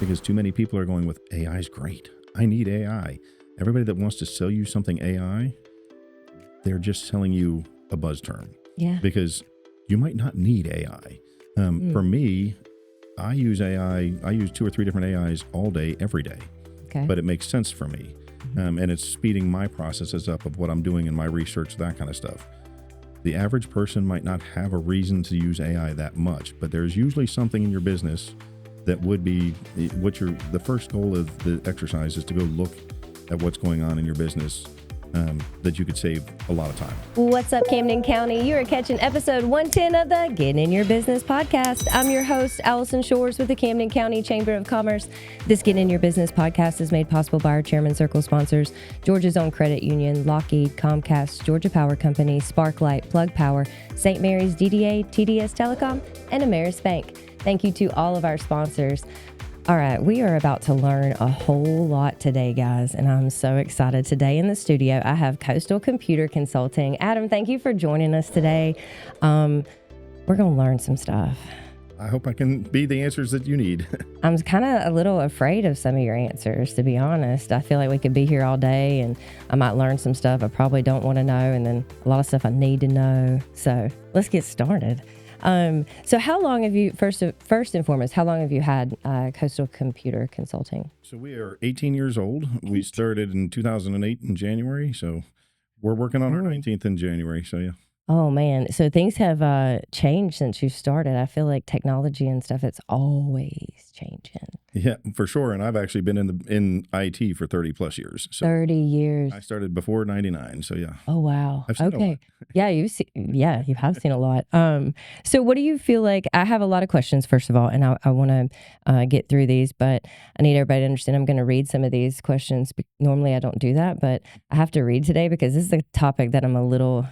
because too many people are going with AI is great. I need AI. Everybody that wants to sell you something AI, they're just selling you a buzz term. Yeah. Because you might not need AI. For me, I use AI. I use 2 or 3 different AIs all day, every day. Okay. But it makes sense for me. And it's speeding my processes up of what I'm doing in my research, that kind of stuff. The average person might not have a reason to use AI that much, but there's usually something in your business that would be the first goal of the exercise is to go look at what's going on in your business that you could save a lot of time. What's up, Camden County? You are catching episode 110 of the Getting in Your Business podcast. I'm your host, Alison Shores with the Camden County Chamber of Commerce. This Getting in Your Business podcast is made possible by our Chairman Circle sponsors, Georgia's Own Credit Union, Lockheed, Comcast, Georgia Power Company, Sparklight, Plug Power, St. Mary's DDA, TDS Telecom, and Ameris Bank. Thank you to all of our sponsors. All right, we are about to learn a whole lot today, guys, and I'm so excited. Today in the studio, I have Coastal Computer Consulting. Adam, thank you for joining us today. We're going to learn some stuff. I hope I can be the answers that you need. I'm kind of a little afraid of some of your answers, to be honest. I feel like we could be here all day, and I might learn some stuff I probably don't want to know, and then a lot of stuff I need to know. So let's get started. So how long have you, first and foremost, how long have you had Coastal Computer Consulting? So we are 18 years old. We started in 2008 in January. So we're working on our 19th in January. So yeah. Oh, man. So things have changed since you started. I feel like technology and stuff, it's always changing. Yeah, for sure. And I've actually been in IT for 30 plus years. So 30 years. I started before 99. So yeah. Oh, wow. I've seen a lot. Yeah, you have seen a lot. So what do you feel like? I have a lot of questions, first of all, and I want to get through these, but I need everybody to understand I'm going to read some of these questions. Normally I don't do that, but I have to read today because this is a topic that I'm a little...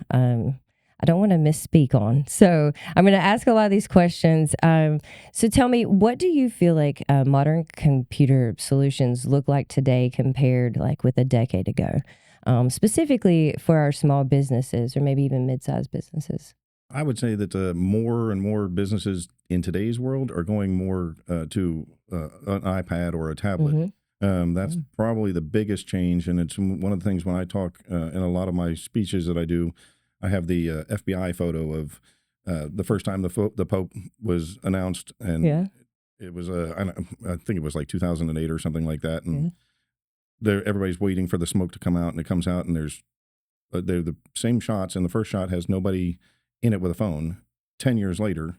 I don't want to misspeak on. So I'm going to ask a lot of these questions. So tell me, what do you feel like modern computer solutions look like today compared like with a decade ago, specifically for our small businesses or maybe even mid-sized businesses? I would say that more and more businesses in today's world are going more to an iPad or a tablet. That's probably the biggest change. And it's one of the things when I talk in a lot of my speeches that I do, I have the FBI photo of the first time the Pope was announced, and it was I think it was like 2008 or something like that, and everybody's waiting for the smoke to come out, and it comes out, and they're the same shots, and the first shot has nobody in it with a phone. 10 years later,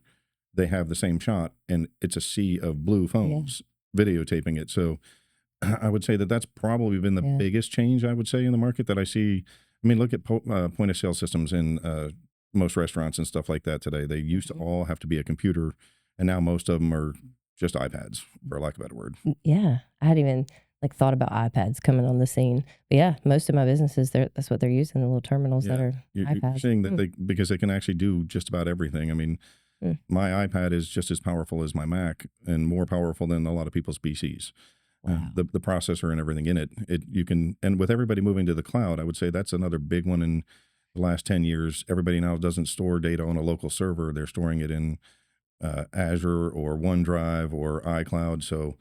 they have the same shot, and it's a sea of blue phones videotaping it. So I would say that that's probably been the biggest change, I would say, in the market that I see. I mean, look at point of sale systems in most restaurants and stuff like that today. They used to all have to be a computer, and now most of them are just iPads, for lack of a better word. Yeah, I hadn't even thought about iPads coming on the scene. But yeah, most of my businesses, that's what they're using, the little terminals that are iPads. You're seeing that because they can actually do just about everything. I mean, my iPad is just as powerful as my Mac and more powerful than a lot of people's PCs. Wow. The processor and everything in it, you can, and with everybody moving to the cloud, I would say that's another big one in the last 10 years. Everybody now doesn't store data on a local server. They're storing it in Azure or OneDrive or iCloud. So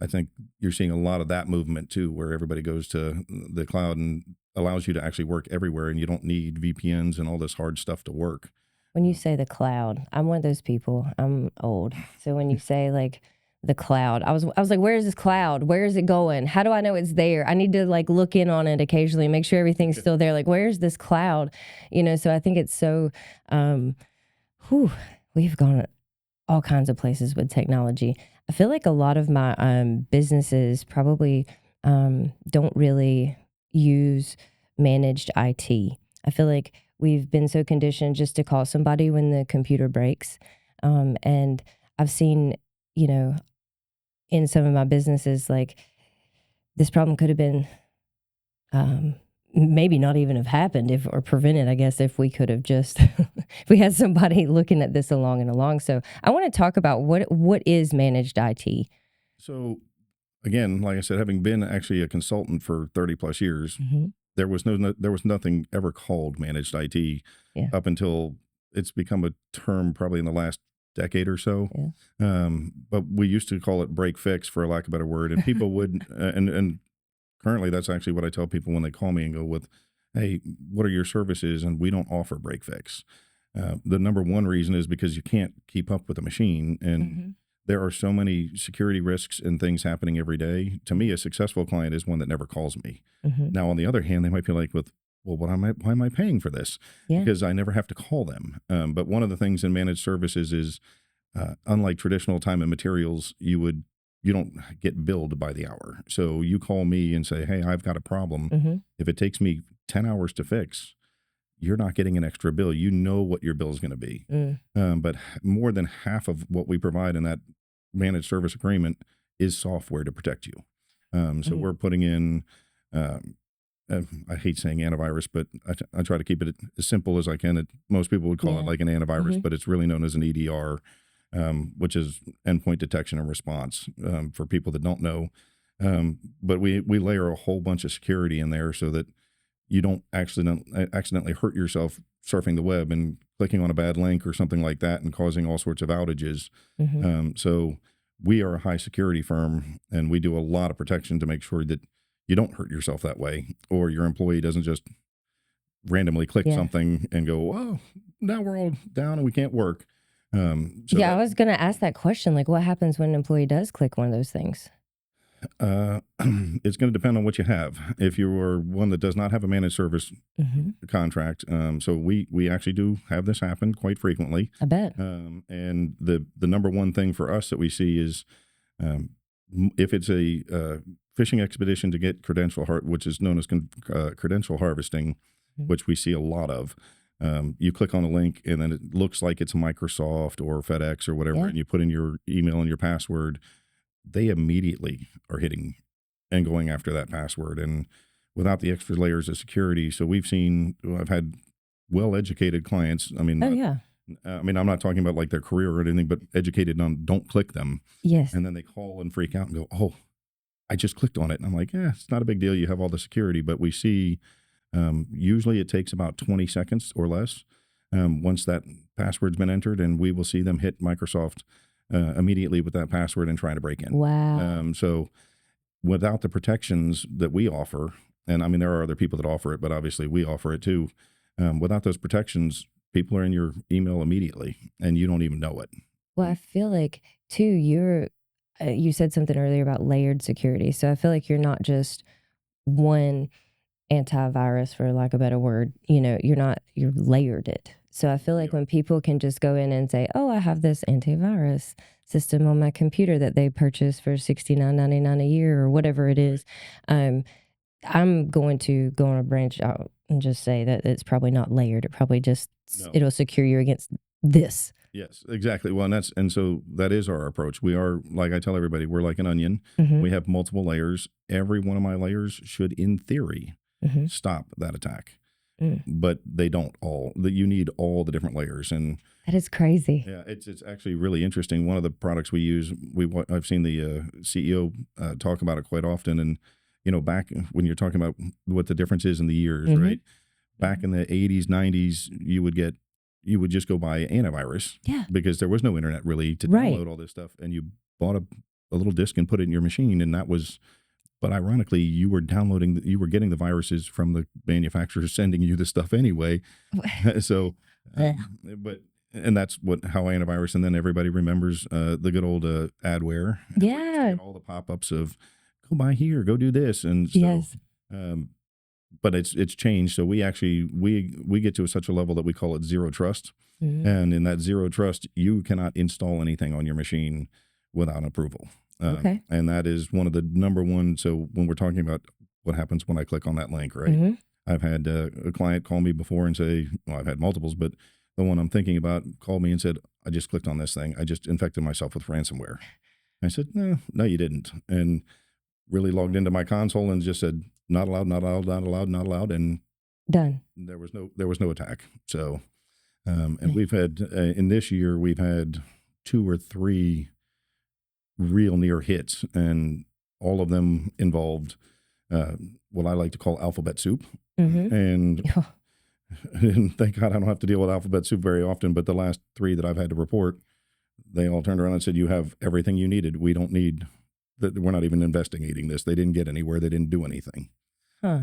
I think you're seeing a lot of that movement too, where everybody goes to the cloud and allows you to actually work everywhere, and you don't need VPNs and all this hard stuff to work. When you say the cloud, I'm one of those people. I'm old. So when you say the cloud, I was like, where is this cloud? Where is it going? How do I know it's there? I need to look in on it occasionally, make sure everything's still there. Like, where's this cloud? So I think it's so, we've gone all kinds of places with technology. I feel like a lot of my businesses probably don't really use managed IT. I feel like we've been so conditioned just to call somebody when the computer breaks. And I've seen, in some of my businesses, this problem could have been maybe not even have happened or prevented, I guess, if we could have just, if we had somebody looking at this along and along. So I want to talk about what is managed IT. So again, like I said, having been actually a consultant for 30 plus years, there was nothing ever called managed IT up until it's become a term probably in the last decade or so. Yeah. But we used to call it break fix, for lack of a better word, and people would and currently that's actually what I tell people when they call me and go with, hey, what are your services? And we don't offer break fix. The number one reason is because you can't keep up with the machine, and there are so many security risks and things happening every day. To me, a successful client is one that never calls me. Now, on the other hand, they might be like, well, why am I paying for this? Yeah. Because I never have to call them. But one of the things in managed services is, unlike traditional time and materials, you don't get billed by the hour. So you call me and say, hey, I've got a problem. If it takes me 10 hours to fix, you're not getting an extra bill. You know what your bill is going to be. But more than half of what we provide in that managed service agreement is software to protect you. So we're putting in, I hate saying antivirus, but I try to keep it as simple as I can. Most people would call it like an antivirus, but it's really known as an EDR, which is endpoint detection and response, for people that don't know. But we layer a whole bunch of security in there so that you don't accidentally hurt yourself surfing the web and clicking on a bad link or something like that and causing all sorts of outages. So we are a high security firm, and we do a lot of protection to make sure that you don't hurt yourself that way, or your employee doesn't just randomly click something and go, oh, now we're all down and we can't work. I was going to ask that question. Like, what happens when an employee does click one of those things? It's going to depend on what you have. If you are one that does not have a managed service contract, so we actually do have this happen quite frequently. I bet. And the number one thing for us that we see is, if it's a phishing expedition to get which is known as credential harvesting, which we see a lot of. You click on a link and then it looks like it's Microsoft or FedEx or whatever, and you put in your email and your password. They immediately are hitting and going after that password, and without the extra layers of security. So I've had well-educated clients. I mean, I'm not talking about like their career or anything, but educated on don't click them. Yes. And then they call and freak out and go, oh, I just clicked on it. And I'm like, it's not a big deal. You have all the security, but we see, usually it takes about 20 seconds or less, once that password's been entered, and we will see them hit Microsoft immediately with that password and trying to break in. Wow. So without the protections that we offer, and I mean, there are other people that offer it, but obviously we offer it too. Without those protections, people are in your email immediately and you don't even know it. Well, I feel like too, you said something earlier about layered security. So I feel like you're not just one antivirus, for lack of a better word. You're layered it. So I feel like when people can just go in and say, oh, I have this antivirus system on my computer that they purchased for $69.99 a year or whatever it is, I'm going to go on a branch out and just say that it's probably not layered. It probably just, it'll secure you against this. Yes, exactly. Well, and so that is our approach. We are, like I tell everybody, we're like an onion. We have multiple layers. Every one of my layers should, in theory, stop that attack. But they don't all. You need all the different layers, and that is crazy. Yeah, it's actually really interesting. One of the products we use, I've seen the CEO talk about it quite often, and back when you're talking about what the difference is in the years, right? Back in the 80s, 90s, you would just go buy antivirus, because there was no internet really to download all this stuff, and you bought a little disk and put it in your machine, and that was. But ironically, you were getting the viruses from the manufacturers sending you the stuff anyway. So, and that's how antivirus, and then everybody remembers the good old adware. Yeah. All the pop-ups of go buy here, go do this. And so, but it's changed. So we actually, we get to such a level that we call it zero trust. And in that zero trust, you cannot install anything on your machine without approval. And that is one of the number one. So when we're talking about what happens when I click on that link, right? I've had a client call me before and say, well, I've had multiples, but the one I'm thinking about called me and said, I just clicked on this thing. I just infected myself with ransomware. I said, no, you didn't. And really logged into my console and just said, not allowed, not allowed, not allowed, not allowed. And done. There was no attack. So, and we've had, in this year, we've had 2 or 3 real near hits, and all of them involved what I like to call alphabet soup. And thank God I don't have to deal with alphabet soup very often, but the last 3 that I've had to report They all turned around and said, "You have everything you needed. We don't need that. We're not even investigating this." They didn't get anywhere. They didn't do anything. Huh.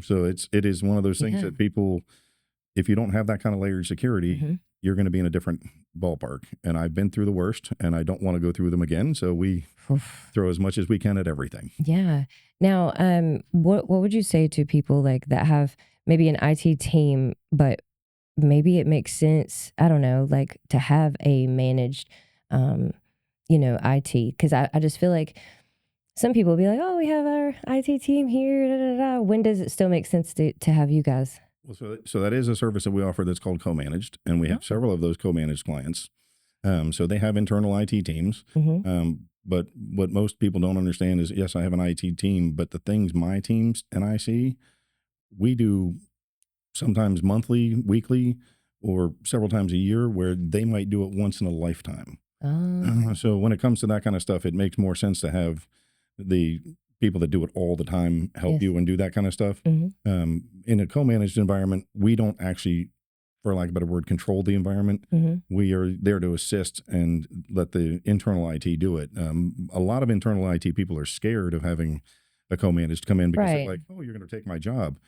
So it is one of those things that people, if you don't have that kind of layered security, you're going to be in a different ballpark. And I've been through the worst, and I don't want to go through them again. So we throw as much as we can at everything. Yeah. Now, what would you say to people like that have maybe an IT team, but maybe it makes sense, I don't know, like to have a managed, IT? Because I just feel like some people will be like, oh, we have our IT team here. Da, da, da. When does it still make sense to have you guys? Well, so that is a service that we offer that's called co-managed, and we have several of those co-managed clients. So they have internal IT teams. But what most people don't understand is, yes, I have an IT team, but the things my teams and I see, we do sometimes monthly, weekly, or several times a year, where they might do it once in a lifetime. So when it comes to that kind of stuff, it makes more sense to have the people that do it all the time help you and do that kind of stuff. In a co-managed environment, we don't actually, for lack of a better word, control the environment. We are there to assist and let the internal IT do it. A lot of internal IT people are scared of having a co-managed come in because they're like, oh, you're going to take my job.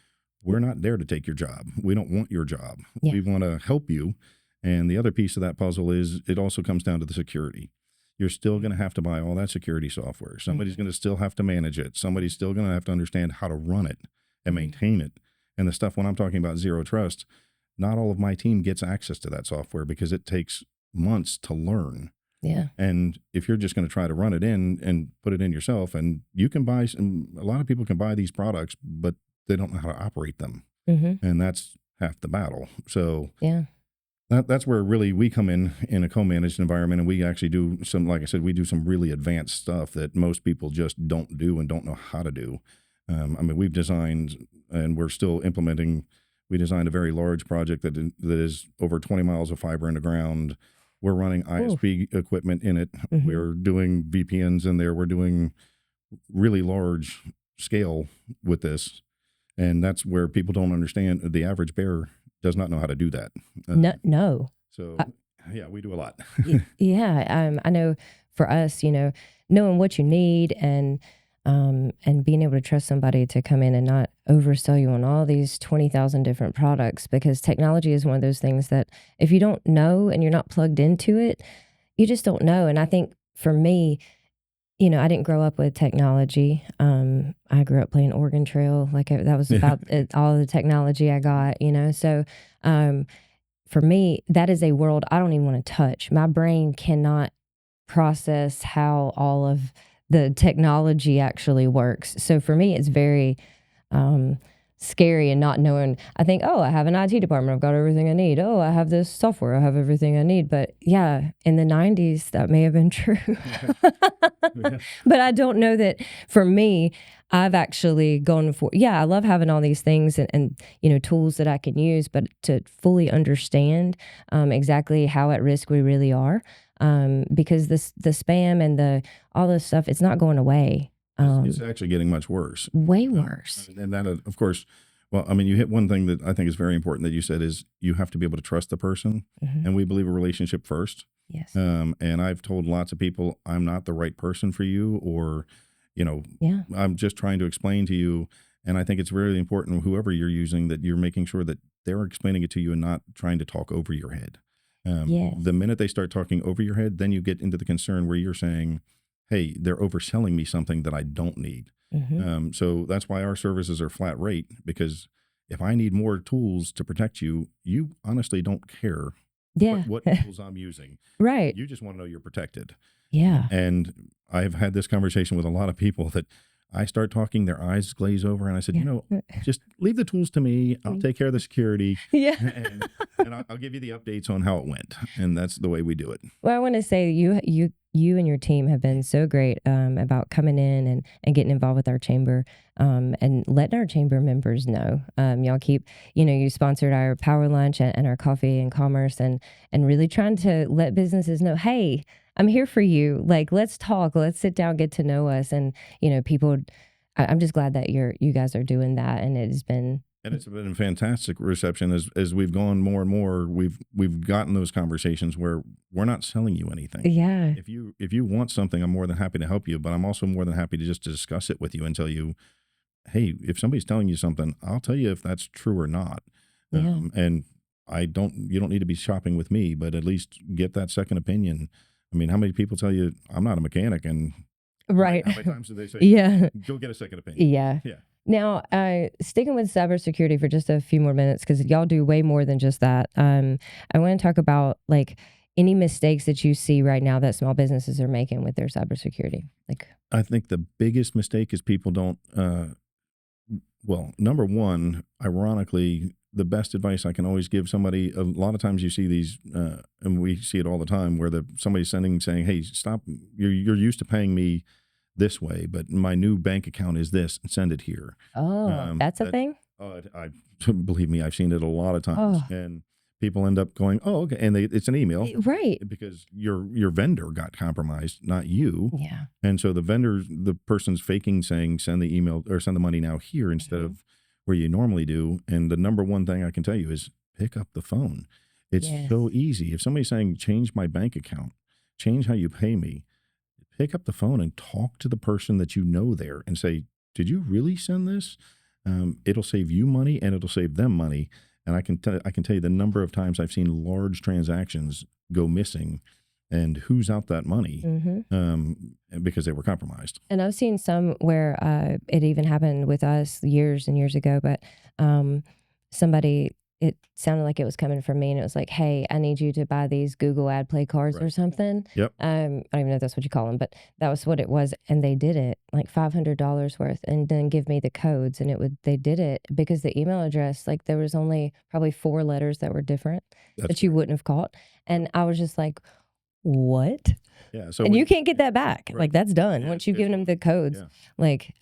We're not there to take your job. We don't want your job. We want to help you. And the other piece of that puzzle is it also comes down to the security. You're still going to have to buy all that security software. Somebody's going to still have to manage it. Somebody's still going to have to understand how to run it and maintain it. And the stuff, when I'm talking about zero trust, not all of my team gets access to that software because it takes months to learn. And if you're just going to try to run it in and put it in yourself, and you can buy some, a lot of people can buy these products, but they don't know how to operate them. And that's half the battle. So that's where really we come in a co-managed environment, and we actually do some, like I said, we do some really advanced stuff that most people just don't do and don't know how to do. I mean, we've designed, and we're still implementing, we designed a very large project that is over 20 miles of fiber in the ground. We're running ISP equipment in it. We're doing VPNs in there. We're doing really large scale with this. And that's where people don't understand. The average bear does not know how to do that. No. So, we do a lot. I know for us, knowing what you need and being able to trust somebody to come in and not oversell you on all these 20,000 different products, because technology is one of those things that if you don't know and you're not plugged into it, you just don't know. And I think for me, I didn't grow up with technology. I grew up playing Oregon Trail. Like that was about all the technology I got, So for me, that is a world I don't even want to touch. My brain cannot process how all of the technology actually works. So for me, it's very scary and not knowing. I think, oh, I have an IT department. I've got everything I need. Oh, I have this software. I have everything I need. But yeah, in the 90s, that may have been true. But I don't know that for me, I've actually gone for, I love having all these things and tools that I can use, but to fully understand exactly how at risk we really are. Because the spam and all this stuff, it's not going away. It's actually getting much worse. Way worse. And that, of course, well, I mean, you hit one thing that I think is very important that you said is you have to be able to trust the person. And we believe a relationship first. Yes. And I've told lots of people, I'm not the right person for you, or, I'm just trying to explain to you. And I think it's really important, whoever you're using, that you're making sure that they're explaining it to you and not trying to talk over your head. The minute they start talking over your head, then you get into the concern where you're saying, hey, they're overselling me something that I don't need. So that's why our services are flat rate, because if I need more tools to protect you, you honestly don't care what tools I'm using. Right. You just want to know you're protected. And I've had this conversation with a lot of people that I start talking, their eyes glaze over, and I said, just leave the tools to me. I'll take care of the security. And I'll give you the updates on how it went. And that's the way we do it. Well, I want to say you and your team have been so great about coming in and getting involved with our chamber and letting our chamber members know. Y'all keep, you sponsored our power lunch and our coffee and commerce and really trying to let businesses know, hey, I'm here for you. Like, let's talk, let's sit down, get to know us. And, people, I'm just glad that you guys are doing that. And it has been And it's been a fantastic reception as we've gone more and more. We've gotten those conversations where we're not selling you anything. Yeah. If you want something, I'm more than happy to help you, but I'm also more than happy to just discuss it with you and tell you, hey, if somebody's telling you something, I'll tell you if that's true or not. Yeah. And you don't need to be shopping with me, but at least get that second opinion. I mean, how many people tell you I'm not a mechanic, and Right. how many times do they say, Yeah. go get a second opinion? Yeah. Yeah. Now, sticking with cybersecurity for just a few more minutes, because y'all do way more than just that. I want to talk about like any mistakes that you see right now that small businesses are making with their cybersecurity. Like, I think the biggest mistake is people don't, well, number one, ironically, the best advice I can always give somebody, a lot of times you see these, and we see it all the time, where somebody's saying, hey, stop, you're used to paying me this way, but my new bank account is this, and send it here. that's a thing? I believe me, I've seen it a lot of times, and people end up going, oh, okay, and it's an email, right? Because your vendor got compromised, not you. Yeah. And so the person's faking saying send the email or send the money now here instead of where you normally do. And the number one thing I can tell you is pick up the phone. It's so easy. If somebody's saying change my bank account, change how you pay me, pick up the phone and talk to the person that you know there and say, did you really send this? It'll save you money and it'll save them money. And I can tell you the number of times I've seen large transactions go missing, and who's out that money because they were compromised. And I've seen some where it even happened with us years and years ago, but somebody, it sounded like it was coming from me, and it was like, hey, I need you to buy these Google ad play cards or something. Yep. I don't even know if that's what you call them, but that was what it was. And they did it like $500 worth, and then give me the codes. And they did it because the email address, like there was only probably 4 letters that were different that you wouldn't have caught. And I was just like, what? Yeah. So and you can't get that back. Right. Like that's done once you've given them the codes. Yeah. Like,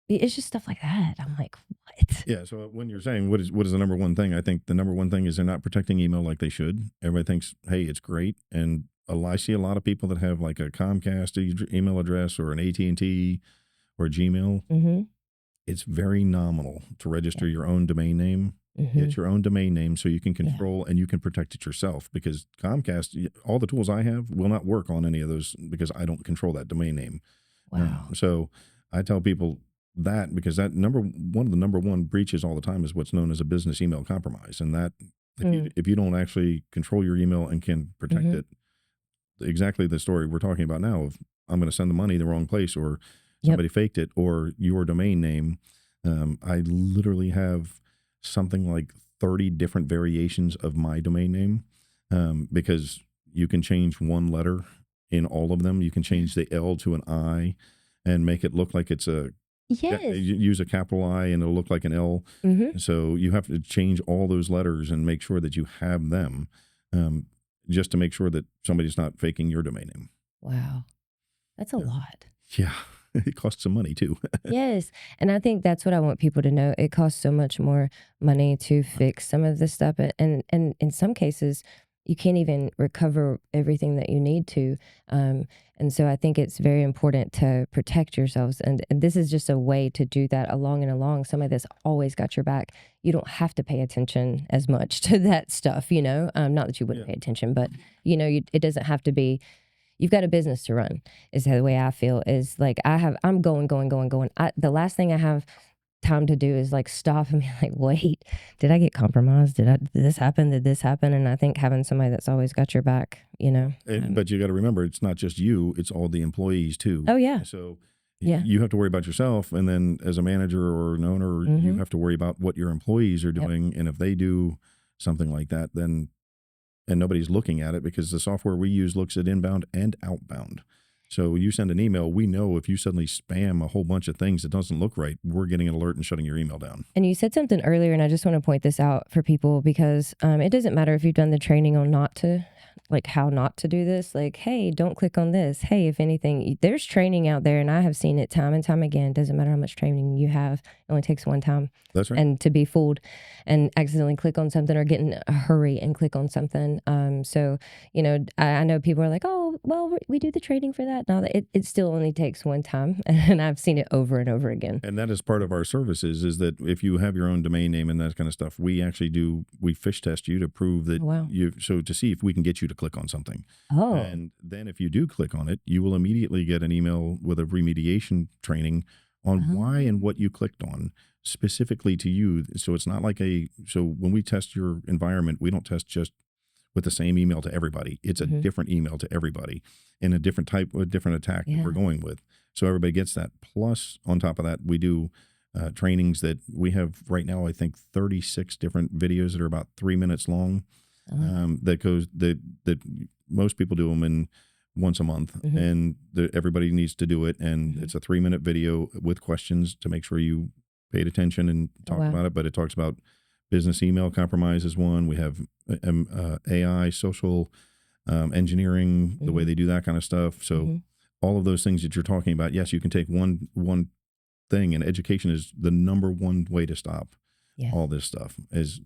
it's just stuff like that. I'm like, what? Yeah. So when you're saying what is the number one thing, I think the number one thing is they're not protecting email like they should. Everybody thinks, hey, it's great. And I see a lot of people that have like a Comcast email address or an AT&T or Gmail. Mm-hmm. It's very nominal to register your own domain name. Get your own domain name so you can control and you can protect it yourself, because Comcast, all the tools I have will not work on any of those because I don't control that domain name. Wow. So I tell people that because one of the number one breaches all the time is what's known as a business email compromise. And that if you don't actually control your email and can protect it, exactly the story we're talking about now of I'm going to send the money the wrong place, or somebody faked it, or your domain name. I literally have something like 30 different variations of my domain name because you can change one letter in all of them. You can change the L to an I and make it look like it's use a capital I and it'll look like an L. So you have to change all those letters and make sure that you have them just to make sure that somebody's not faking your domain name. Wow. That's a lot. Yeah. It costs some money too. Yes. And I think that's what I want people to know. It costs so much more money to fix some of this stuff. And in some cases, you can't even recover everything that you need to. And so I think it's very important to protect yourselves. And this is just a way to do that along. Somebody that's always got your back. You don't have to pay attention as much to that stuff, not that you wouldn't pay attention, but, it doesn't have to be. You've got a business to run, is the way I feel. Is like I'm going. The last thing I have time to do is like stop and be like, wait, did I get compromised? Did this happen? Did this happen? And I think having somebody that's always got your back, But you got to remember, it's not just you; it's all the employees too. Oh yeah. So you have to worry about yourself, and then as a manager or an owner, you have to worry about what your employees are doing, and if they do something like that, then. And nobody's looking at it because the software we use looks at inbound and outbound. So you send an email, we know if you suddenly spam a whole bunch of things that doesn't look right, we're getting an alert and shutting your email down. And you said something earlier, and I just want to point this out for people because it doesn't matter if you've done the training on not to like how not to do this. Like, hey, don't click on this. Hey, if anything, there's training out there, and I have seen it time and time again. Doesn't matter how much training you have, it only takes one time. That's right. And to be fooled and accidentally click on something or get in a hurry and click on something. So, you know, I know people are like, oh, well, we do the training for that. No, it still only takes one time. And I've seen it over and over again. And that is part of our services, is that if you have your own domain name and that kind of stuff, we fish test you to prove that so to see if we can get you to click on something. Oh. And then if you do click on it, you will immediately get an email with a remediation training on why and what you clicked on specifically to you. So it's not like so when we test your environment, we don't test just with the same email to everybody. It's a different email to everybody in a different type, a different attack that we're going with. So everybody gets that. Plus, on top of that, we do trainings that we have right now, I think 36 different videos that are about 3 minutes long. That most people do them in once a month, and everybody needs to do it. And it's a 3-minute video with questions to make sure you paid attention and talked about it. But it talks about business email compromise is one. We have AI, social engineering, the way they do that kind of stuff. So all of those things that you're talking about, yes, you can take one thing, and education is the number one way to stop all this stuff, is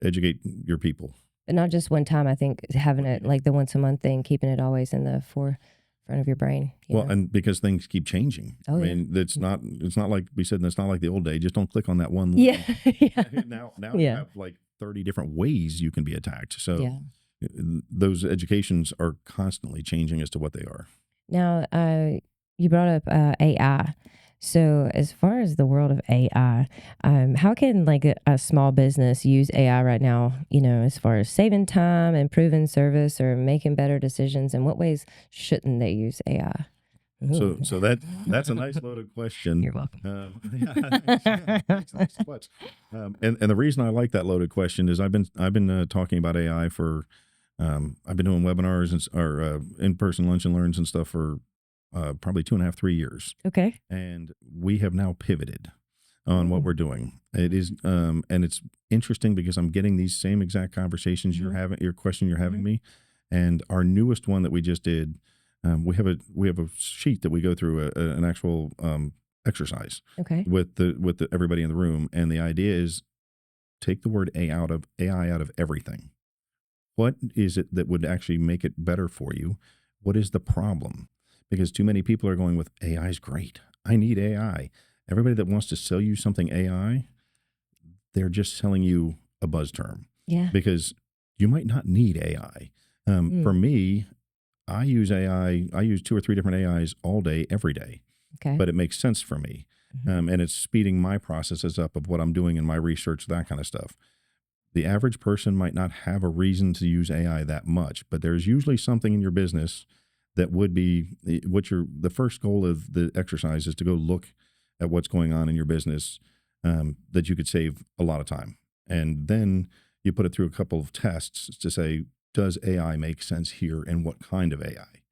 educate your people. But not just one time. I think having it like the once a month thing, keeping it always in the forefront of your brain. Well, and because things keep changing. I mean, it's not like we said, it's not like the old day. Just don't click on that one link. Now you have like 30 different ways you can be attacked. So those educations are constantly changing as to what they are. Now, you brought up AI. So as far as the world of AI, how can like a small business use AI right now, you know, as far as saving time, improving service, or making better decisions? In what ways shouldn't they use AI? Ooh. So that's a nice loaded question. You're welcome. And the reason I like that loaded question is I've been talking about AI for I've been doing webinars or in-person lunch and learns and stuff for probably 2.5, 3 years. Okay. And we have now pivoted on what we're doing. It is, and it's interesting because I'm getting these same exact conversations you're having, your question you're having me, and our newest one that we just did. We have a sheet that we go through an actual exercise. Okay. With everybody in the room, and the idea is take the word AI out of everything. What is it that would actually make it better for you? What is the problem? Because too many people are going with AI is great. I need AI. Everybody that wants to sell you something AI, they're just selling you a buzz term. Yeah. Because you might not need AI. For me, I use AI. I use 2 or 3 different AIs all day, every day. Okay. But it makes sense for me. And it's speeding my processes up of what I'm doing in my research, that kind of stuff. The average person might not have a reason to use AI that much, but there's usually something in your business that would be the first goal of the exercise is to go look at what's going on in your business, that you could save a lot of time. And then you put it through a couple of tests to say, does AI make sense here, and what kind of AI?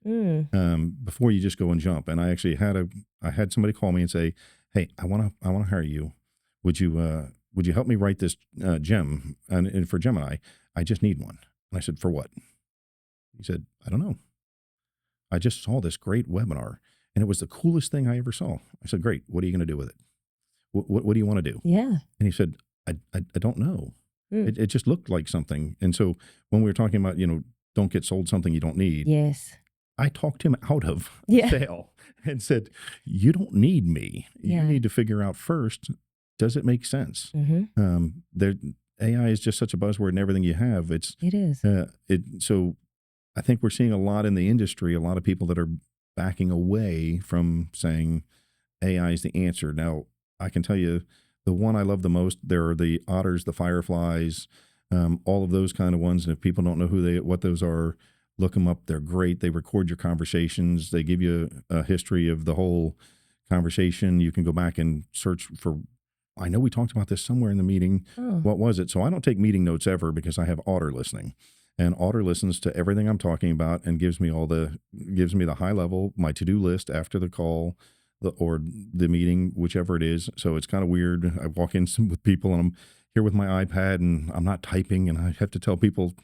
Before you just go and jump. And I actually had somebody call me and say, hey, I want to hire you. Would you help me write this gem? And for Gemini, I just need one. And I said, for what? He said, I don't know. I just saw this great webinar, and it was the coolest thing I ever saw. I said, great. What are you going to do with it? What do you want to do? Yeah. And he said, I don't know. It just looked like something. And so when we were talking about, don't get sold something you don't need. Yes. I talked him out of the sale and said, you don't need me. You need to figure out first, does it make sense? AI is just such a buzzword in everything you have. It is. So I think we're seeing a lot in the industry, a lot of people that are backing away from saying AI is the answer. Now, I can tell you the one I love the most, there are the Otters, the Fireflies, all of those kind of ones. And if people don't know what those are, look them up. They're great. They record your conversations. They give you a history of the whole conversation. You can go back and search for, I know we talked about this somewhere in the meeting. What was it? So I don't take meeting notes ever because I have Otter listening. And Otter listens to everything I'm talking about and gives me the high level, my to-do list after the call, or the meeting, whichever it is. So it's kind of weird. I walk in with people and I'm here with my iPad and I'm not typing, and I have to tell people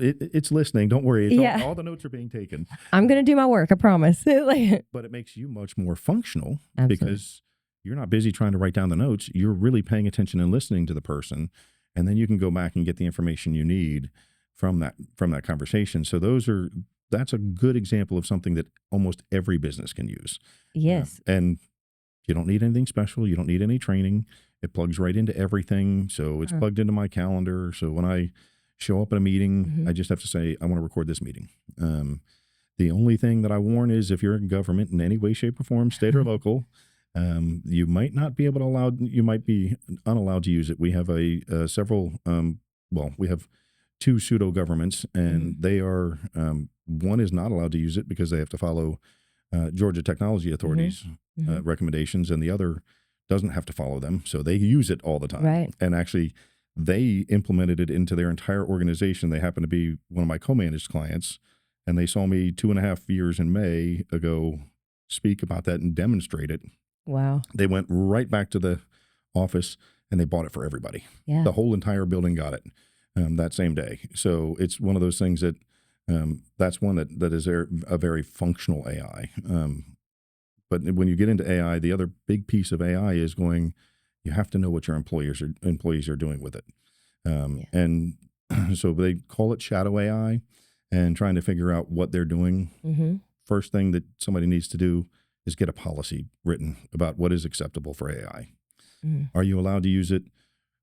It's listening. Don't worry. Yeah. All the notes are being taken. I'm going to do my work, I promise. But it makes you much more functional because you're not busy trying to write down the notes. You're really paying attention and listening to the person. And then you can go back and get the information you need from that conversation. So that's a good example of something that almost every business can use. Yes. And you don't need anything special. You don't need any training. It plugs right into everything. So it's plugged into my calendar. So when I show up at a meeting, I just have to say, I want to record this meeting. The only thing that I warn is if you're in government in any way, shape, or form, state or local, you might not be able to you might be unallowed to use it. We have we have 2 pseudo governments, and they are, one is not allowed to use it because they have to follow Georgia Technology Authority's recommendations, and the other doesn't have to follow them. So they use it all the time. Right. And actually, they implemented it into their entire organization. They happen to be one of my co-managed clients, and they saw me 2.5 years in May ago speak about that and demonstrate it. Wow. They went right back to the office and they bought it for everybody. Yeah. The whole entire building got it that same day. So it's one of those things that that's one that is a very functional AI. But when you get into AI, the other big piece of AI is you have to know what your employees are doing with it. And so they call it shadow AI, and trying to figure out what they're doing. First thing that somebody needs to do is get a policy written about what is acceptable for AI. Are you allowed to use it?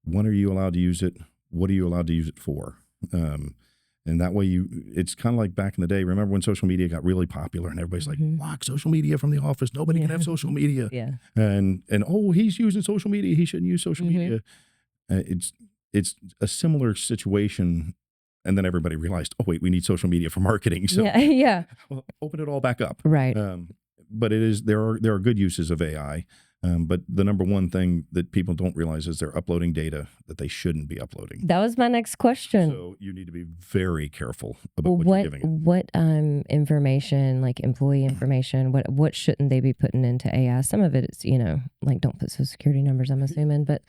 When are you allowed to use it? What are you allowed to use it for? And that way it's kind of like back in the day. Remember when social media got really popular and everybody's like, block social media from the office. Nobody can have social media. Yeah. And he's using social media. He shouldn't use social media. It's a similar situation. And then everybody realized, oh wait, we need social media for marketing. So yeah. Well, open it all back up. Right. But there are good uses of AI. But the number one thing that people don't realize is they're uploading data that they shouldn't be uploading. That was my next question. So you need to be very careful about what you're giving it. What information, like employee information, what shouldn't they be putting into AI? Some of it is, like don't put social security numbers, I'm assuming, but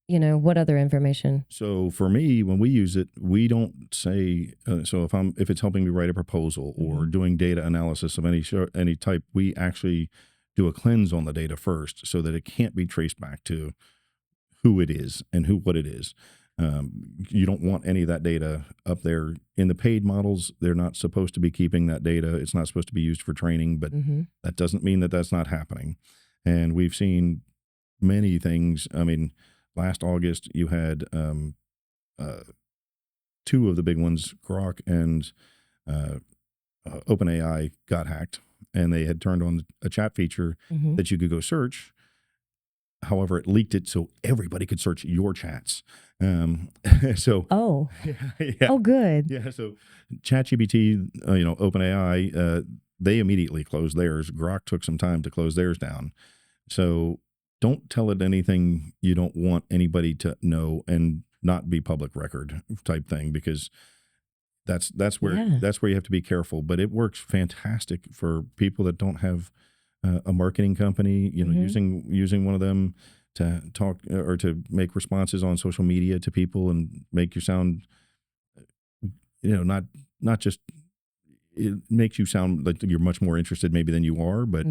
what other information? So for me, when we use it, we don't say, so if it's helping me write a proposal or doing data analysis of any type, we actually do a cleanse on the data first so that it can't be traced back to who it is and what it is. You don't want any of that data up there. In the paid models, they're not supposed to be keeping that data. It's not supposed to be used for training, but that doesn't mean that that's not happening. And we've seen many things. I mean, last August, you had 2 of the big ones, Grok and OpenAI, got hacked, and they had turned on a chat feature that you could go search. However, it leaked it so everybody could search your chats. So oh good. Yeah. So ChatGPT, OpenAI, they immediately closed theirs. Grok took some time to close theirs down. So don't tell it anything you don't want anybody to know and not be public record type thing, because that's where you have to be careful. But it works fantastic for people that don't have a marketing company, using one of them to talk or to make responses on social media to people and make you sound, not just, it makes you sound like you're much more interested maybe than you are, but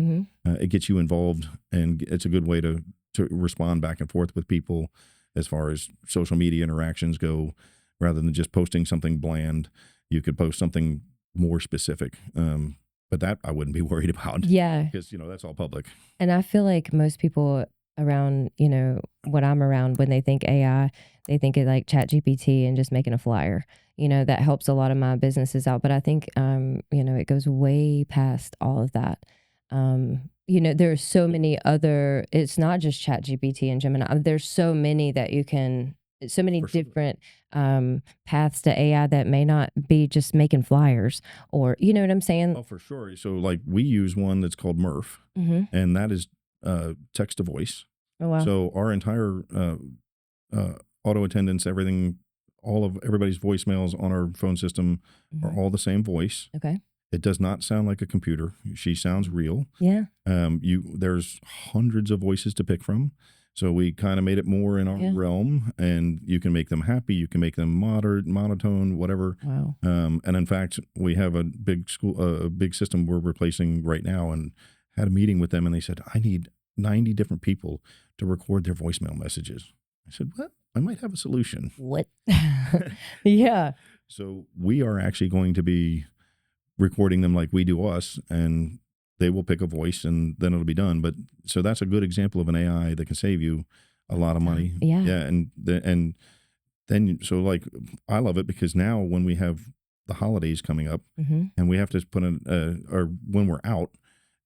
it gets you involved, and it's a good way to respond back and forth with people as far as social media interactions go. Rather than just posting something bland, you could post something more specific. But that I wouldn't be worried about. Yeah. Because, that's all public. And I feel like most people around, what I'm around, when they think AI, they think of like ChatGPT and just making a flyer. That helps a lot of my businesses out. But I think, it goes way past all of that. There's so many other, it's not just ChatGPT and Gemini. There's so many that you can, so many different paths to AI that may not be just making flyers, or you know what I'm saying? Oh, for sure. So like we use one that's called Murf, and that is text to voice. Oh, wow. So our entire auto attendants, everything, all of everybody's voicemails on our phone system are all the same voice. Okay. It does not sound like a computer. She sounds real. Yeah. There's hundreds of voices to pick from. So we kind of made it more in our realm, and you can make them happy. You can make them moderate, monotone, whatever. Wow. And in fact, we have a big system we're replacing right now, and had a meeting with them, and they said, I need 90 different people to record their voicemail messages. I said, well, I might have a solution. What? Yeah. So we are actually going to be recording them like we do us, and they will pick a voice and then it'll be done. But so that's a good example of an AI that can save you a lot of money. Yeah. Yeah. And then, so like, I love it because now when we have the holidays coming up and we have to put in, or when we're out,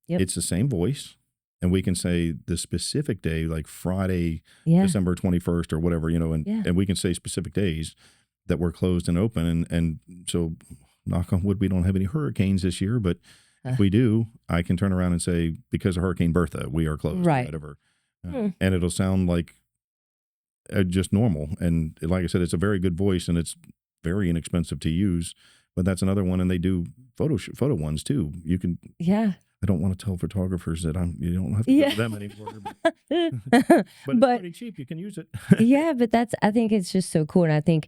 it's the same voice. And we can say the specific day, like Friday, December 21st or whatever, and we can say specific days that we're closed and open. And so knock on wood, we don't have any hurricanes this year, but if we do, I can turn around and say, because of Hurricane Bertha, we are closed, or whatever. And it'll sound like just normal. And like I said, it's a very good voice and it's very inexpensive to use, but that's another one. And they do photo ones too. You can, I don't want to tell photographers that you don't have to do them anymore. But it's pretty cheap. You can use it. But I think it's just so cool. And I think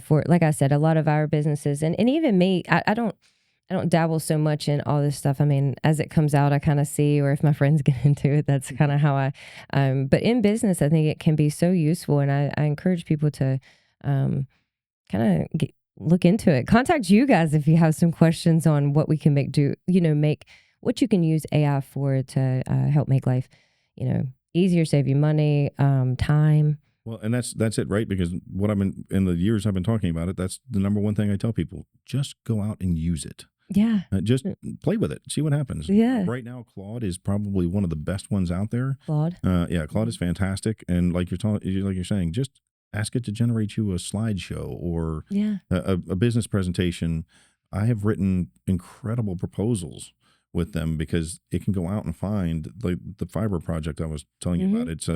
for, like I said, a lot of our businesses and even me, I don't dabble so much in all this stuff. I mean, as it comes out, I kind of see, or if my friends get into it, that's kind of how but in business, I think it can be so useful. And I encourage people to kind of look into it. Contact you guys if you have some questions on what we can make what you can use AI for to help make life, easier, save you money, time. Well, and that's it, right? Because what I've been, in the years I've been talking about it, that's the number one thing I tell people, just go out and use it. Yeah. Just play with it. See what happens. Yeah. Right now, Claude is probably one of the best ones out there. Claude. Claude is fantastic. And like you're saying, just ask it to generate you a slideshow or a business presentation. I have written incredible proposals with them because it can go out and find like the fiber project I was telling you about. It's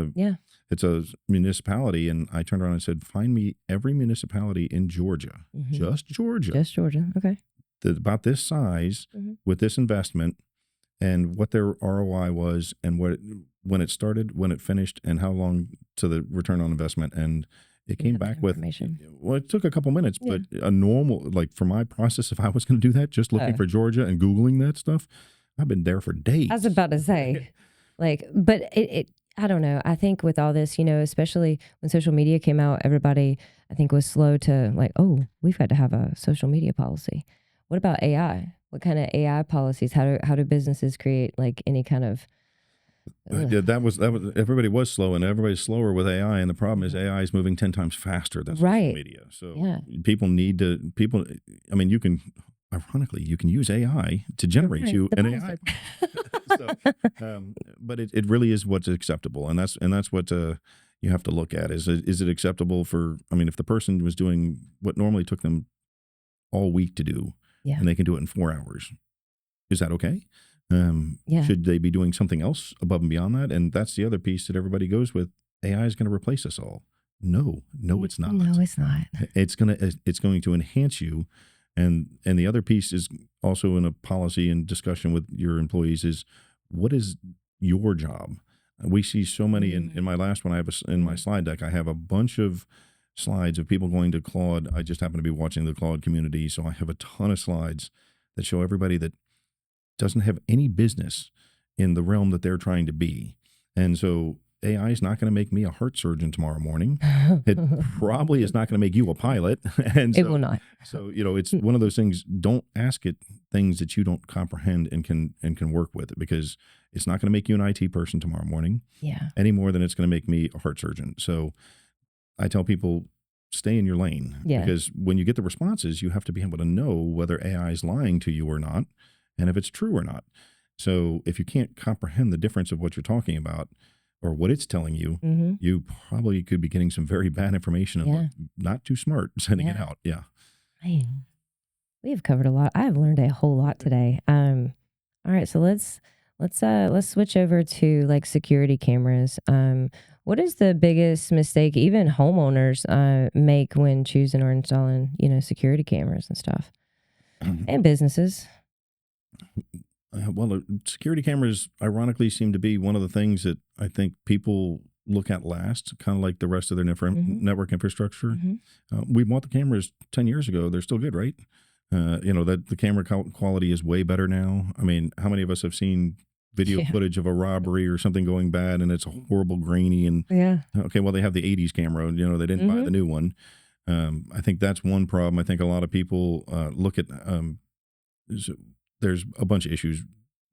a municipality, and I turned around and said, find me every municipality in Georgia, just Georgia. Just Georgia. Okay. About this size with this investment and what their ROI was and when it started, when it finished, and how long to the return on investment. And it came back with, well, it took a couple minutes, but a normal, like for my process, if I was going to do that, just looking for Georgia and Googling that stuff, I've been there for days. I was about to say, but it I don't know. I think with all this, especially when social media came out, everybody, I think, was slow to like, oh, we've got to have a social media policy. What about AI? What kind of AI policies? How do businesses create like any kind of? That was everybody was slow, and everybody's slower with AI. And the problem is AI is moving 10 times faster than social media. So people need to I mean, ironically, you can use AI to generate you an AI. But it really is what's acceptable, and that's what you have to look at. Is it acceptable for? I mean, if the person was doing what normally took them all week to do, and they can do it in 4 hours, is that okay? Should they be doing something else above and beyond that? And that's the other piece that everybody goes with. AI is going to replace us all. No, it's not. No, it's not. It's going to enhance you. And the other piece is also in a policy and discussion with your employees is, what is your job? We see so many in my last one. I have in my slide deck, I have a bunch of slides of people going to Claude. I just happen to be watching the Claude community, so I have a ton of slides that show everybody that doesn't have any business in the realm that they're trying to be. And so AI is not going to make me a heart surgeon tomorrow morning. It probably is not going to make you a pilot. And it will not. So, it's one of those things. Don't ask it things that you don't comprehend and can work with it, because it's not going to make you an IT person tomorrow morning any more than it's going to make me a heart surgeon. So I tell people, stay in your lane, because when you get the responses, you have to be able to know whether AI is lying to you or not, and if it's true or not. So if you can't comprehend the difference of what you're talking about or what it's telling you, you probably could be getting some very bad information and look not too smart sending it out. Yeah. Man, we have covered a lot. I have learned a whole lot today. All right, so let's switch over to like security cameras. What is the biggest mistake even homeowners make when choosing or installing, security cameras and stuff, and businesses? Well, security cameras, ironically, seem to be one of the things that I think people look at last, kind of like the rest of their network infrastructure. We bought the cameras 10 years ago. They're still good, right? That the camera quality is way better now. I mean, how many of us have seen video footage of a robbery or something going bad and it's horrible grainy and okay, well, they have the 80s camera, they didn't buy the new one. I think that's one problem. I think a lot of people look at there's a bunch of issues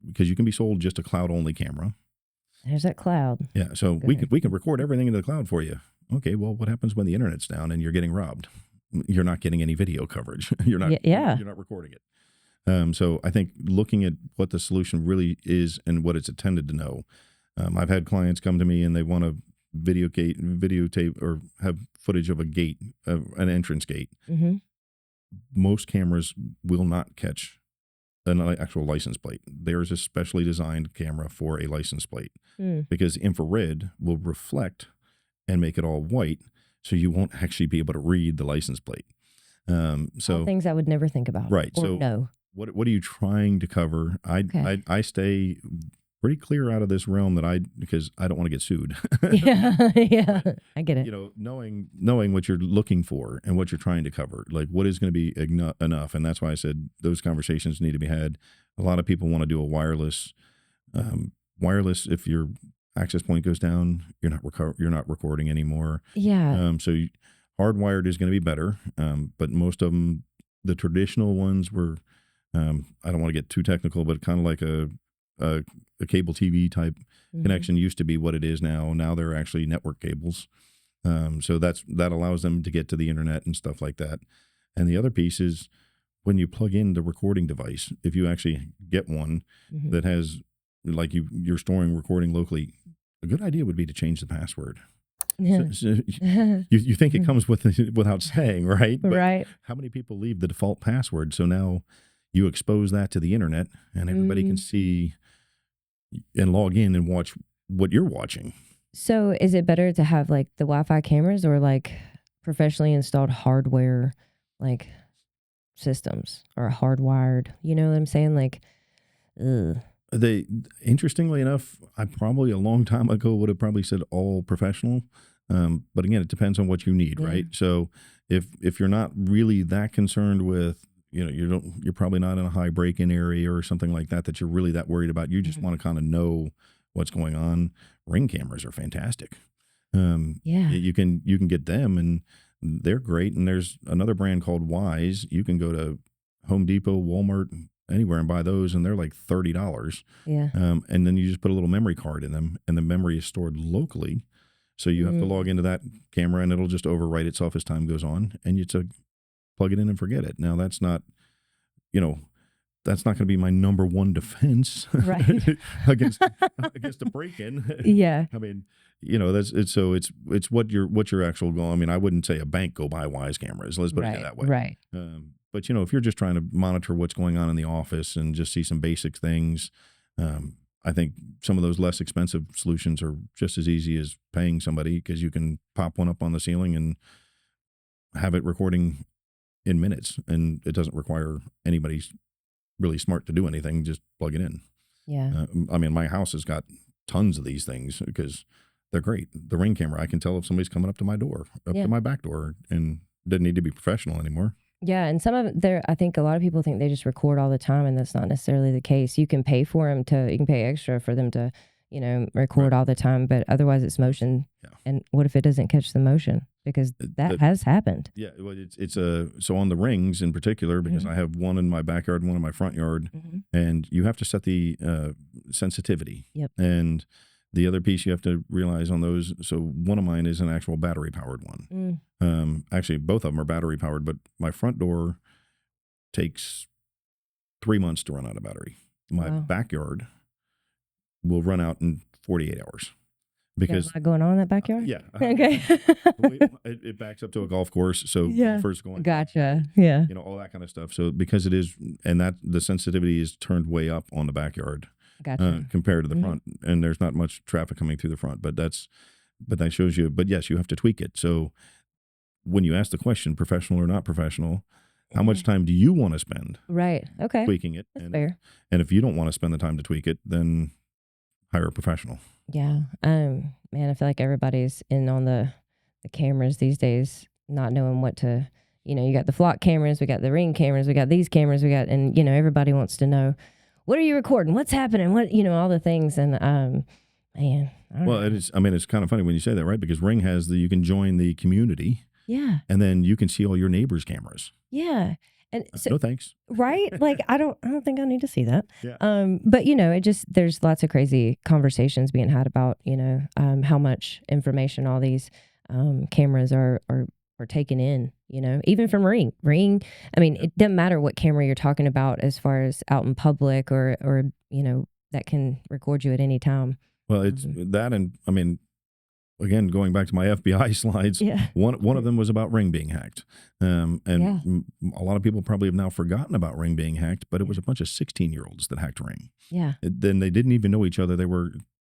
because you can be sold just a cloud only camera. There's that cloud. Yeah, so we can record everything into the cloud for you. Okay, well, what happens when the internet's down and you're getting robbed? You're not getting any video coverage. You're not recording it. So I think looking at what the solution really is and what it's intended to know. I've had clients come to me and they want to videotape or have footage of a gate, an entrance gate. Most cameras will not catch an actual license plate. There's a specially designed camera for a license plate because infrared will reflect and make it all white, so you won't actually be able to read the license plate. So all things I would never think about. Right. Or so no. What are you trying to cover? I stay pretty clear out of this realm because I don't want to get sued. Yeah, I get it. Knowing what you're looking for and what you're trying to cover, like what is going to be enough, and that's why I said those conversations need to be had. A lot of people want to do a wireless. Wireless, if your access point goes down, you're not recording anymore. Yeah. So hardwired is going to be better, but most of them, the traditional ones were. I don't want to get too technical, but kind of like a cable TV type connection used to be what it is now. Now they're actually network cables. So that allows them to get to the internet and stuff like that. And the other piece is when you plug in the recording device, if you actually get one that has, like you're storing recording locally, a good idea would be to change the password. So you think it comes without saying, right? But right. How many people leave the default password? So now you expose that to the internet and everybody can see and log in and watch what you're watching. So is it better to have like the Wi-Fi cameras or like professionally installed hardware, like systems or hardwired? You know what I'm saying? Like, interestingly enough, I probably a long time ago would have probably said all professional. But again, it depends on what you need, right? So if you're not really that concerned with, you're probably not in a high break-in area or something like that you're really that worried about. You just want to kind of know what's going on. Ring cameras are fantastic. You can get them and they're great. And there's another brand called Wise. You can go to Home Depot, Walmart, anywhere and buy those, and they're like $30. Yeah. And then you just put a little memory card in them, and the memory is stored locally. So you have to log into that camera, and it'll just overwrite itself as time goes on, and you just plug it in and forget it. Now that's not, that's not going to be my number one defense against a break-in. Yeah. I mean, it's what your actual goal. I mean, I wouldn't say a bank go buy Wise cameras. Let's put it that way. Right. But if you're just trying to monitor what's going on in the office and just see some basic things, I think some of those less expensive solutions are just as easy as paying somebody, because you can pop one up on the ceiling and have it recording in minutes, and it doesn't require anybody really smart to do anything. Just plug it in. Yeah. I mean, my house has got tons of these things because they're great. The Ring camera, I can tell if somebody's coming up to my door, to my back door, and doesn't need to be professional anymore. Yeah, and some of there, I think a lot of people think they just record all the time, and that's not necessarily the case. You can pay for them you can pay extra for them to, record all the time, but otherwise it's motion. Yeah. And what if it doesn't catch the motion? Because that has happened. Yeah, well, it's so on the Rings in particular, because I have one in my backyard, one in my front yard, and you have to set the sensitivity. Yep. And the other piece you have to realize on those, so one of mine is an actual battery-powered one. Actually, both of them are battery-powered, but my front door takes 3 months to run out of battery. My backyard will run out in 48 hours. Because got a lot going on in that backyard? Yeah. Okay. It backs up to a golf course, so first going. Gotcha. Yeah. All that kind of stuff. So because it is, and that the sensitivity is turned way up on the backyard. Gotcha. Compared to the front, and there's not much traffic coming through the front, but that shows you. But yes, you have to tweak it. So when you ask the question, professional or not professional, how much time do you want to spend? Right. Okay. Tweaking it. That's fair. And if you don't want to spend the time to tweak it, then hire a professional. Yeah. Man, I feel like everybody's in on the cameras these days, not knowing what to, you got the flock cameras, we got the ring cameras, we got these cameras, and, everybody wants to know, what are you recording? What's happening? What, all the things. And, man, I don't know. It is. I mean, it's kind of funny when you say that, right? Because Ring has you can join the community. Yeah. And then you can see all your neighbors' cameras. Yeah. And so, no thanks. Right? Like, I don't think I need to see that. Yeah. But there's lots of crazy conversations being had about, how much information all these cameras are taking in, even from Ring. I mean, it doesn't matter what camera you're talking about as far as out in public or that can record you at any time. Well, it's that, and I mean, again, going back to my FBI slides, yeah. one of them was about Ring being hacked. A lot of people probably have now forgotten about Ring being hacked, but it was a bunch of 16-year-olds that hacked Ring. Yeah. Then they didn't even know each other. They were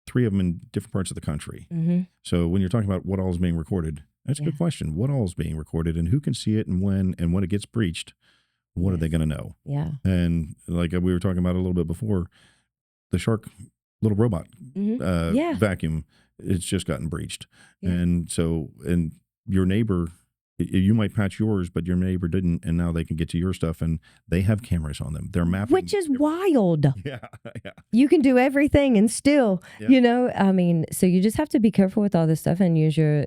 3 of them in different parts of the country. Mm-hmm. So when you're talking about what all is being recorded, that's a good question. What all is being recorded and who can see it and when it gets breached, what are they going to know? Yeah. And like we were talking about a little bit before, the Shark little robot vacuum, it's just gotten breached. Yeah. And your neighbor, you might patch yours, but your neighbor didn't, and now they can get to your stuff, and they have cameras on them. They're mapping. Which is wild. Yeah. You can do everything and still, I mean, so you just have to be careful with all this stuff and use your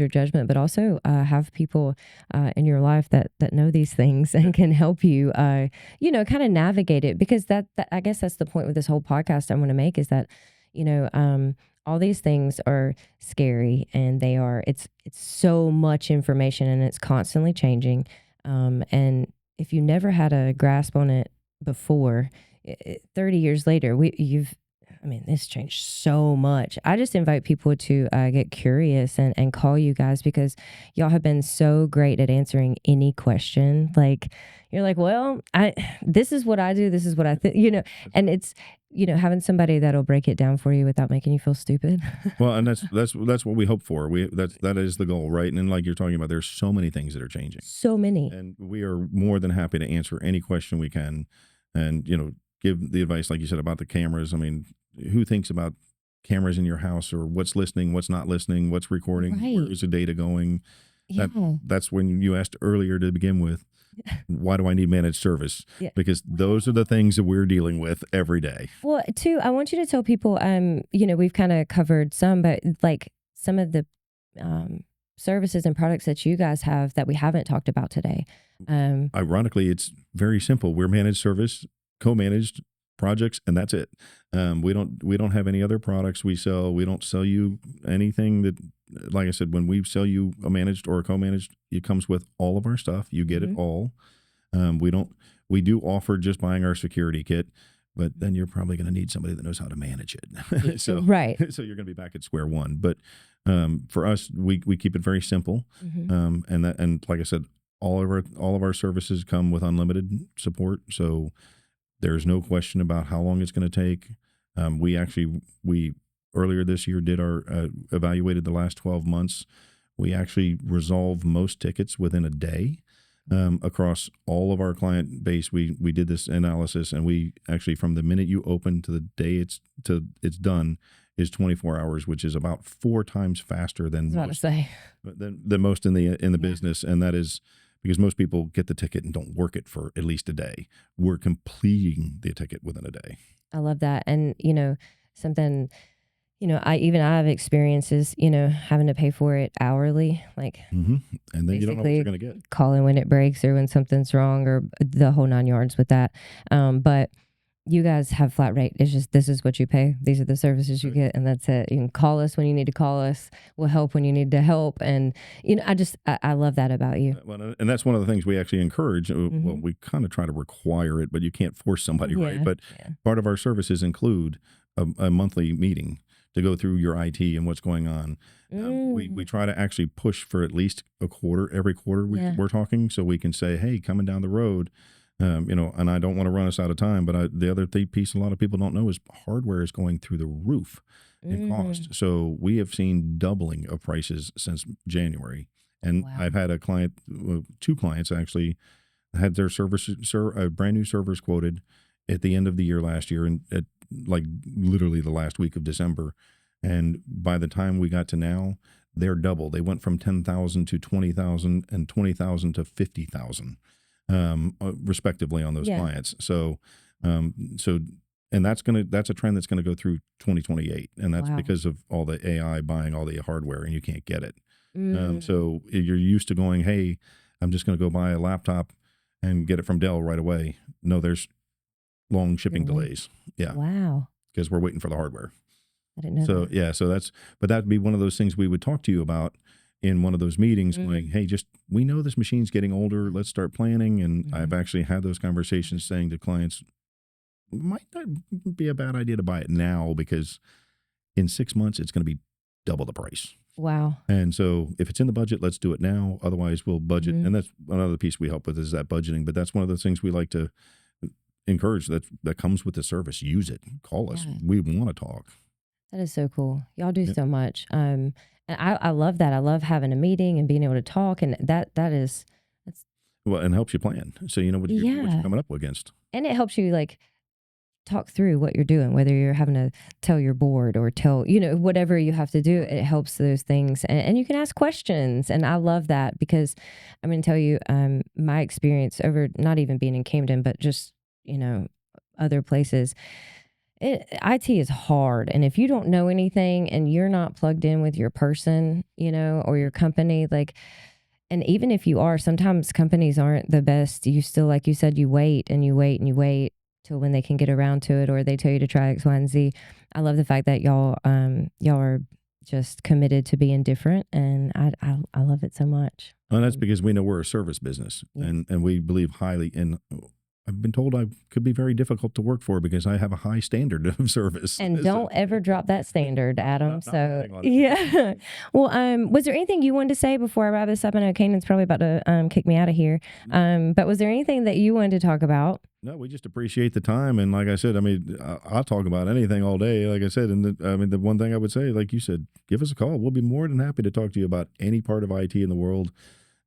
judgment, but also have people in your life that know these things and can help you, kind of navigate it, because that I guess that's the point with this whole podcast I want to make, is that, all these things are scary, and it's so much information, and it's constantly changing. And if you never had a grasp on it before, 30 years later, it's changed so much. I just invite people to get curious and call you guys, because y'all have been so great at answering any question. Like, you're like, well, this is what I do. This is what I think, and it's, having somebody that'll break it down for you without making you feel stupid. Well, and that's what we hope for. That is the goal, right? And then, like you're talking about, there's so many things that are changing. So many. And we are more than happy to answer any question we can, and give the advice, like you said, about the cameras. I mean, who thinks about cameras in your house, or what's listening, what's not listening, what's recording, right. Where is the data going? Yeah. That's when you asked earlier to begin with, why do I need managed service? Yeah. Because those are the things that we're dealing with every day. Well, too, I want you to tell people, we've kind of covered some, but like some of the services and products that you guys have that we haven't talked about today. Ironically, it's very simple. We're managed service, co-managed projects, and that's it. We don't have any other products we sell. We don't sell you anything that, like I said, when we sell you a managed or a co-managed, it comes with all of our stuff. You get it all. We do offer just buying our security kit, but then you're probably going to need somebody that knows how to manage it. So right. So you're going to be back at square one. But for us, we keep it very simple. And like I said, all of our services come with unlimited support. So there's no question about how long it's going to take. We earlier this year did our evaluated the last 12 months. We actually resolved most tickets within a day across all of our client base. We did this analysis, and we actually, from the minute you open to the day it's done, is 24 hours, which is about 4 times faster than most in the business. And that is because most people get the ticket and don't work it for at least a day. We're completing the ticket within a day. I love that. And, something, I have experiences, having to pay for it hourly, like, and then you don't know what you're going to get. Calling when it breaks or when something's wrong, or the whole 9 yards with that. But you guys have flat rate. It's just, this is what you pay. These are the services you get, and that's it. You can call us when you need to call us. We'll help when you need to help. And, I love that about you. Well, and that's one of the things we actually encourage. Well, we kind of try to require it, but you can't force somebody, right? But part of our services include a monthly meeting to go through your IT and what's going on. We try to actually push for at least a quarter. Every quarter we're talking, so we can say, hey, coming down the road, and I don't want to run us out of time, but the other piece a lot of people don't know is hardware is going through the roof in cost. So we have seen doubling of prices since January. And I've had a client, 2 clients actually, had their brand new servers quoted at the end of the year last year, and at like literally the last week of December. And by the time we got to now, they're double. They went from 10,000 to 20,000 and 20,000 to 50,000, respectively on those clients. So, and that's a trend that's going to go through 2028. And that's because of all the AI buying all the hardware and you can't get it. So you're used to going, hey, I'm just going to go buy a laptop and get it from Dell right away. No, there's long shipping delays. Yeah. Wow. Because we're waiting for the hardware. I didn't know that. Yeah, so but that'd be one of those things we would talk to you about in one of those meetings, going, hey, we know this machine's getting older. Let's start planning. And I've actually had those conversations saying to clients, it might not be a bad idea to buy it now because in 6 months, it's going to be double the price. Wow. And so if it's in the budget, let's do it now. Otherwise, we'll budget. And that's another piece we help with is that budgeting. But that's one of the things we like to encourage that comes with the service. Use it. Call us. We want to talk. That is so cool. Y'all do so much. And I love that. I love having a meeting and being able to talk. And that's well, and helps you plan. So you know what you're coming up against. And it helps you like talk through what you're doing, whether you're having to tell your board or tell, whatever you have to do, it helps those things. And you can ask questions. And I love that because I'm going to tell you my experience over not even being in Camden, but just, other places. IT is hard. And if you don't know anything and you're not plugged in with your person, or your company, and even if you are, sometimes companies aren't the best. You still, like you said, you wait and you wait and you wait till when they can get around to it, or they tell you to try X, Y, and Z. I love the fact that y'all are just committed to being different. And I love it so much. And that's because we know we're a service business and we believe highly in. I've been told I could be very difficult to work for because I have a high standard of service. And don't ever drop that standard, Adam. Yeah. Well, was there anything you wanted to say before I wrap this up? I know Kanan's probably about to kick me out of here. But was there anything that you wanted to talk about? No, we just appreciate the time. And like I said, I'll talk about anything all day. Like I said, and the one thing I would say, like you said, give us a call. We'll be more than happy to talk to you about any part of IT in the world.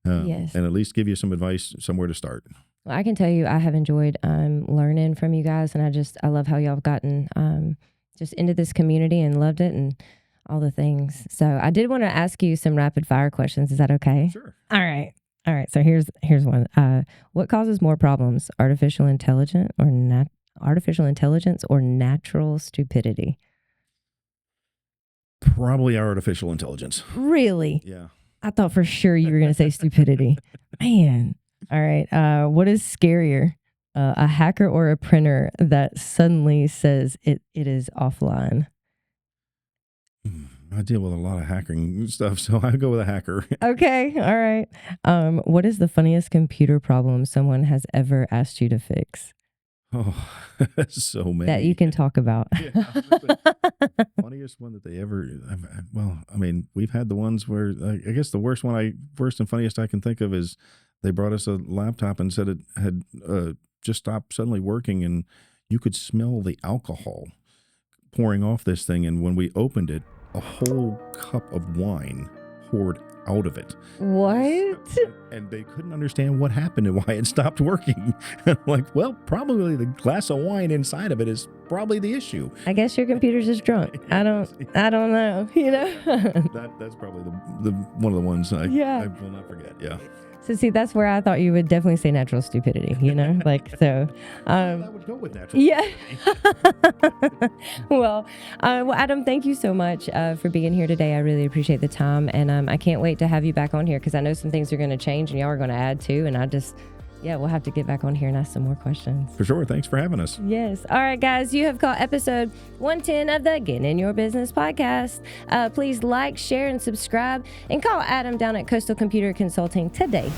And at least give you some advice somewhere to start. Well, I can tell you I have enjoyed learning from you guys, and I love how y'all have gotten just into this community and loved it and all the things. So I did want to ask you some rapid fire questions. Is that okay? Sure. All right. So here's one. What causes more problems, artificial intelligence or natural stupidity? Probably artificial intelligence. Really? Yeah. I thought for sure you were going to say stupidity. Man. All right. What is scarier, a hacker or a printer that suddenly says it is offline? I deal with a lot of hacking stuff, so I go with a hacker. Okay. All right. What is the funniest computer problem someone has ever asked you to fix? Oh, so many. That you can talk about. Funniest one that they ever, we've had the ones where, I guess the worst and funniest I can think of is they brought us a laptop and said it had just stopped suddenly working and you could smell the alcohol pouring off this thing. And when we opened it, a whole cup of wine poured out of it. What? And they couldn't understand what happened and why it stopped working. I'm like, well, probably the glass of wine inside of it is probably the issue. I guess your computer's just drunk. I don't know. That's probably the one of the ones I will not forget. Yeah. So see, that's where I thought you would definitely say natural stupidity, so. I would go with natural. Yeah. Well, Adam, thank you so much for being here today. I really appreciate the time, and I can't wait to have you back on here because I know some things are going to change and y'all are going to add to, and we'll have to get back on here and ask some more questions. For sure. Thanks for having us. Yes. All right, guys, you have caught episode 110 of the Getting in Your Business podcast. Please like, share, and subscribe, and call Adam down at Coastal Computer Consulting today.